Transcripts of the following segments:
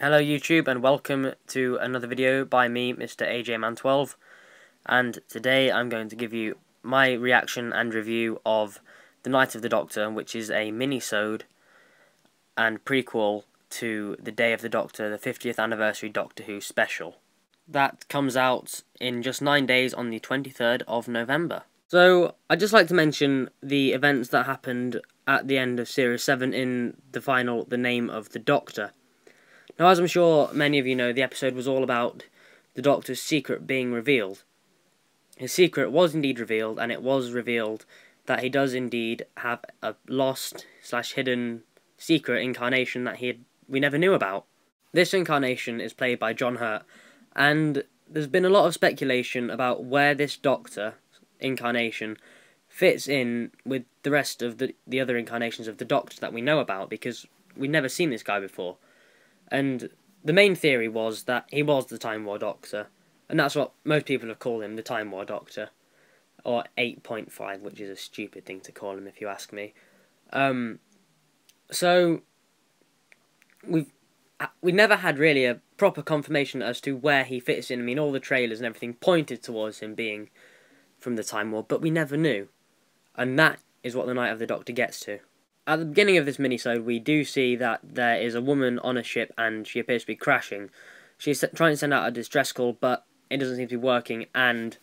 Hello YouTube and welcome to another video by me, Mr. AJman12, and today I'm going to give you my reaction and review of The Night of the Doctor, which is a mini-sode and prequel to The Day of the Doctor, the 50th anniversary Doctor Who special. That comes out in just 9 days on the 23rd of November. So, I'd just like to mention the events that happened at the end of Series 7 in the final The Name of the Doctor. Now, as I'm sure many of you know, the episode was all about the Doctor's secret being revealed. His secret was indeed revealed, and it was revealed that he does indeed have a lost/hidden secret incarnation that we never knew about. This incarnation is played by John Hurt, and there's been a lot of speculation about where this Doctor incarnation fits in with the rest of the other incarnations of the Doctor that we know about, because we've never seen this guy before. And the main theory was that he was the Time War Doctor, and that's what most people have called him, the Time War Doctor, or 8.5, which is a stupid thing to call him if you ask me. So we never had really a proper confirmation as to where he fits in. I mean, all the trailers and everything pointed towards him being from the Time War, but we never knew, and that is what the Night of the Doctor gets to. At the beginning of this minisode, we do see that there is a woman on a ship and she appears to be crashing. She's trying to send out a distress call, but it doesn't seem to be working, and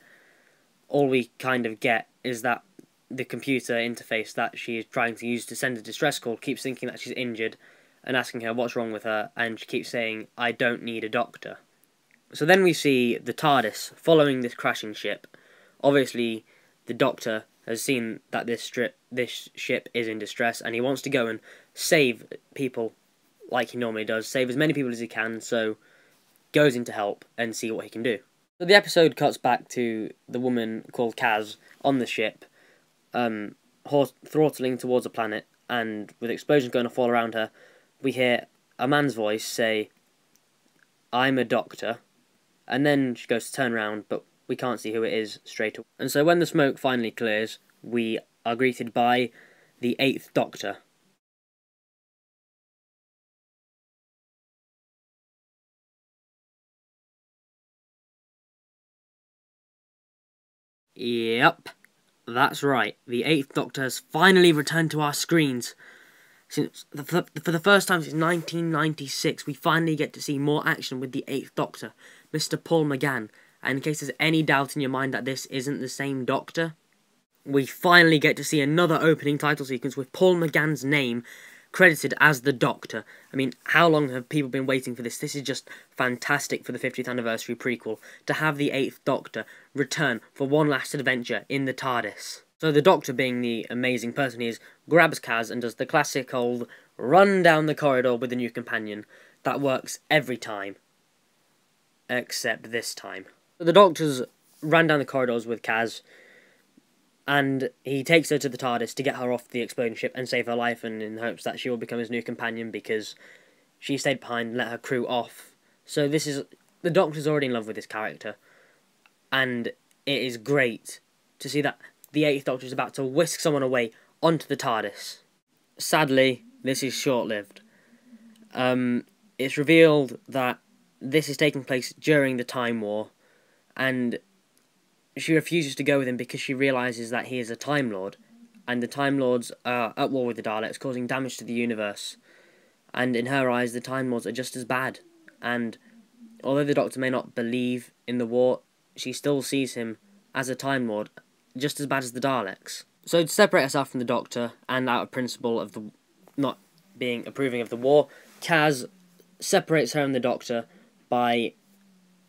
all we kind of get is that the computer interface that she is trying to use to send a distress call keeps thinking that she's injured and asking her what's wrong with her, and she keeps saying, "I don't need a doctor." So then we see the TARDIS following this crashing ship. Obviously, the Doctor has seen that this ship is in distress, and he wants to go and save people like he normally does, save as many people as he can, so goes in to help and see what he can do. So the episode cuts back to the woman called Kaz on the ship, throttling towards a planet, and with explosions going to fall around her, we hear a man's voice say, "I'm a doctor," and then she goes to turn around, but we can't see who it is straight away. And so when the smoke finally clears, we are greeted by the 8th Doctor. Yep, that's right. The 8th Doctor has finally returned to our screens. For the first time since 1996, we finally get to see more action with the 8th Doctor, Mr. Paul McGann. And in case there's any doubt in your mind that this isn't the same Doctor, we finally get to see another opening title sequence with Paul McGann's name credited as the Doctor. I mean, how long have people been waiting for this? This is just fantastic for the 50th anniversary prequel, to have the 8th Doctor return for one last adventure in the TARDIS. So the Doctor, being the amazing person he is, grabs Kaz and does the classic old run down the corridor with a new companion. That works every time. Except this time. So the Doctor's ran down the corridors with Kaz, and he takes her to the TARDIS to get her off the exploding ship and save her life, and in hopes that she will become his new companion because she stayed behind and let her crew off. So the Doctor's already in love with this character, and it is great to see that the 8th Doctor is about to whisk someone away onto the TARDIS. Sadly, this is short-lived. It's revealed that this is taking place during the Time War, and she refuses to go with him because she realises that he is a Time Lord, and the Time Lords are at war with the Daleks, causing damage to the universe. And in her eyes, the Time Lords are just as bad. And although the Doctor may not believe in the war, she still sees him as a Time Lord, just as bad as the Daleks. So to separate herself from the Doctor, and out of principle of the not being approving of the war, Kaz separates her and the Doctor by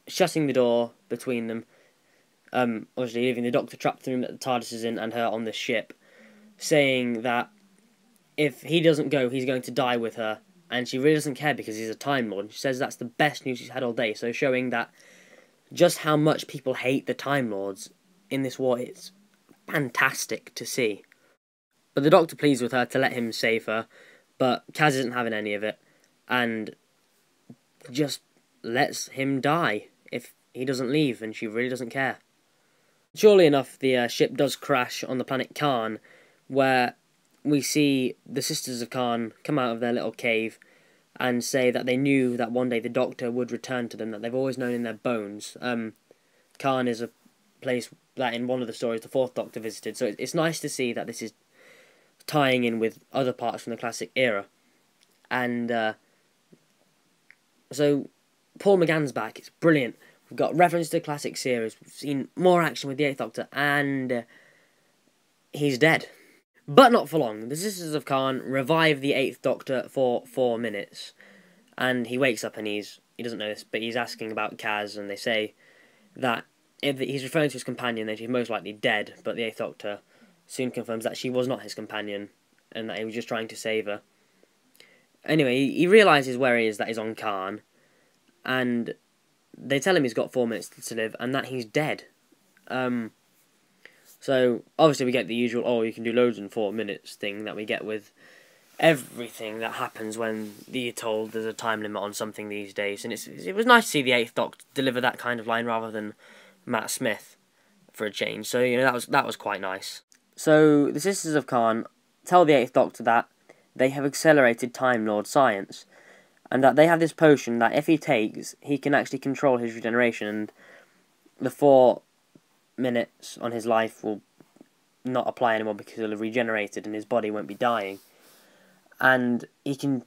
shutting the door between them, obviously leaving the Doctor trapped in the room that the TARDIS is in and her on the ship, saying that if he doesn't go, he's going to die with her, and she really doesn't care because he's a Time Lord. She says that's the best news she's had all day, so showing that just how much people hate the Time Lords in this war. It's fantastic to see. But the Doctor pleads with her to let him save her, but Kaz isn't having any of it, and just lets him die if he doesn't leave, and she really doesn't care. Surely enough, the ship does crash on the planet Khan, where we see the Sisters of Khan come out of their little cave, and say that they knew that one day the Doctor would return to them, that they've always known in their bones. Khan is a place that in one of the stories the Fourth Doctor visited, so it's nice to see that this is tying in with other parts from the classic era. And so Paul McGann's back, it's brilliant. We've got reference to the classic series, we've seen more action with the Eighth Doctor, and he's dead. But not for long. The Sisters of Khan revive the Eighth Doctor for 4 minutes, and he wakes up and he doesn't know this, but he's asking about Kaz, and they say that if he's referring to his companion, that she's most likely dead, but the Eighth Doctor soon confirms that she was not his companion, and that he was just trying to save her. Anyway, he realises where he is, that he's on Khan, and they tell him he's got 4 minutes to live, and that he's dead. So, obviously we get the usual, oh, you can do loads in 4 minutes thing that we get with everything that happens when you're told there's a time limit on something these days. And it was nice to see the Eighth Doctor deliver that kind of line rather than Matt Smith for a change. So, that was quite nice. So, the Sisters of Khan tell the Eighth Doctor that they have accelerated Time Lord science, and that they have this potion that if he takes, he can actually control his regeneration, and the 4 minutes on his life will not apply anymore because he'll have regenerated and his body won't be dying. And he can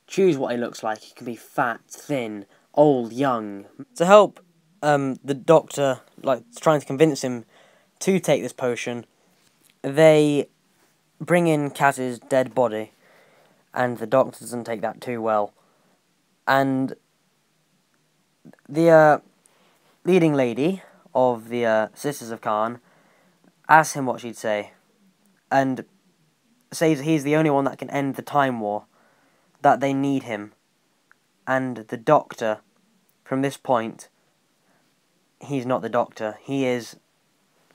choose what he looks like. He can be fat, thin, old, young. To help the Doctor, trying to convince him to take this potion, they bring in Kaz's dead body, and the Doctor doesn't take that too well. And the leading lady of the Sisters of Khan asks him what she'd say, and says he's the only one that can end the Time War, that they need him. And the Doctor, from this point, he's not the Doctor. He is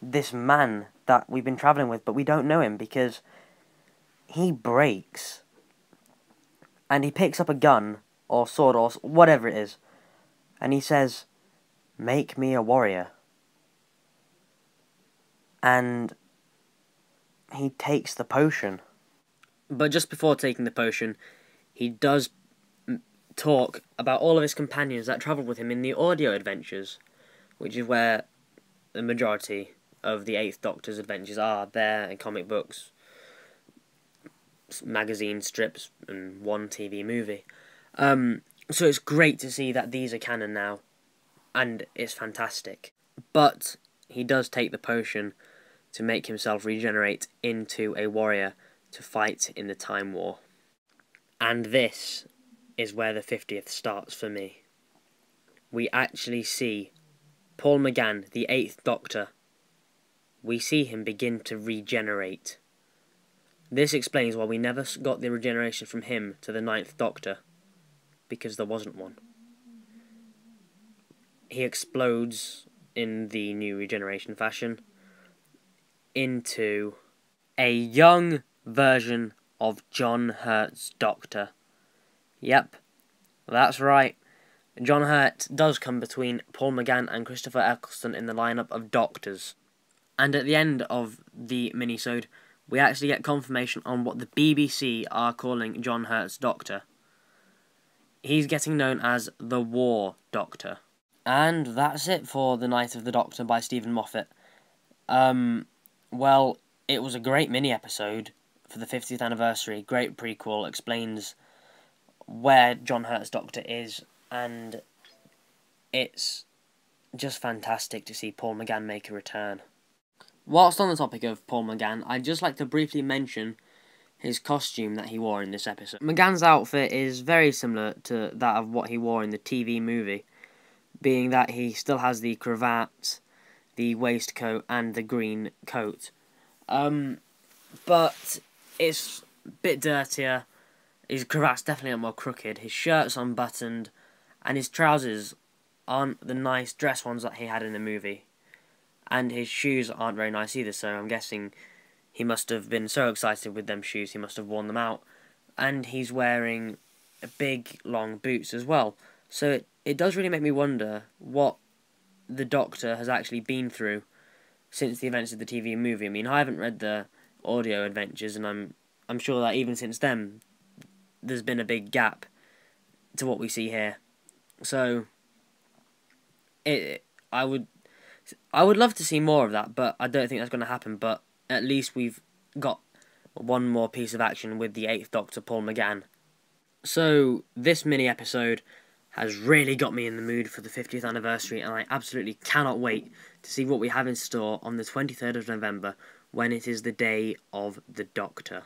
this man that we've been travelling with, but we don't know him because he breaks. And he picks up a gun, or sword, or whatever it is, and he says, "Make me a warrior." And he takes the potion. But just before taking the potion, he does talk about all of his companions that travelled with him in the audio adventures, which is where the majority of the Eighth Doctor's adventures are. There in comic books, magazine strips, and one TV movie. So it's great to see that these are canon now, and it's fantastic. But he does take the potion to make himself regenerate into a warrior to fight in the Time War. And this is where the 50th starts for me. We actually see Paul McGann, the Eighth Doctor. We see him begin to regenerate. This explains why we never got the regeneration from him to the Ninth Doctor, because there wasn't one. He explodes in the new regeneration fashion into a young version of John Hurt's Doctor. Yep, that's right. John Hurt does come between Paul McGann and Christopher Eccleston in the lineup of Doctors. And at the end of the minisode, we actually get confirmation on what the BBC are calling John Hurt's Doctor. He's getting known as the War Doctor. And that's it for The Night of the Doctor by Stephen Moffat. Well, it was a great mini-episode for the 50th anniversary. Great prequel, explains where John Hurt's Doctor is, and it's just fantastic to see Paul McGann make a return. Whilst on the topic of Paul McGann, I'd just like to briefly mention his costume that he wore in this episode. McGann's outfit is very similar to that of what he wore in the TV movie, being that he still has the cravat, the waistcoat, and the green coat. But it's a bit dirtier. His cravat's definitely more crooked. His shirt's unbuttoned, and his trousers aren't the nice dress ones that he had in the movie. And his shoes aren't very nice either, so I'm guessing he must have been so excited with them shoes, he must have worn them out. And he's wearing big, long boots as well. So it does really make me wonder what the Doctor has actually been through since the events of the TV movie. I mean, I haven't read the audio adventures, and I'm sure that even since then, there's been a big gap to what we see here. So I would love to see more of that, but I don't think that's going to happen. But at least we've got one more piece of action with the 8th Doctor, Paul McGann. So this mini episode has really got me in the mood for the 50th anniversary, and I absolutely cannot wait to see what we have in store on the 23rd of November, when it is the Day of the Doctor.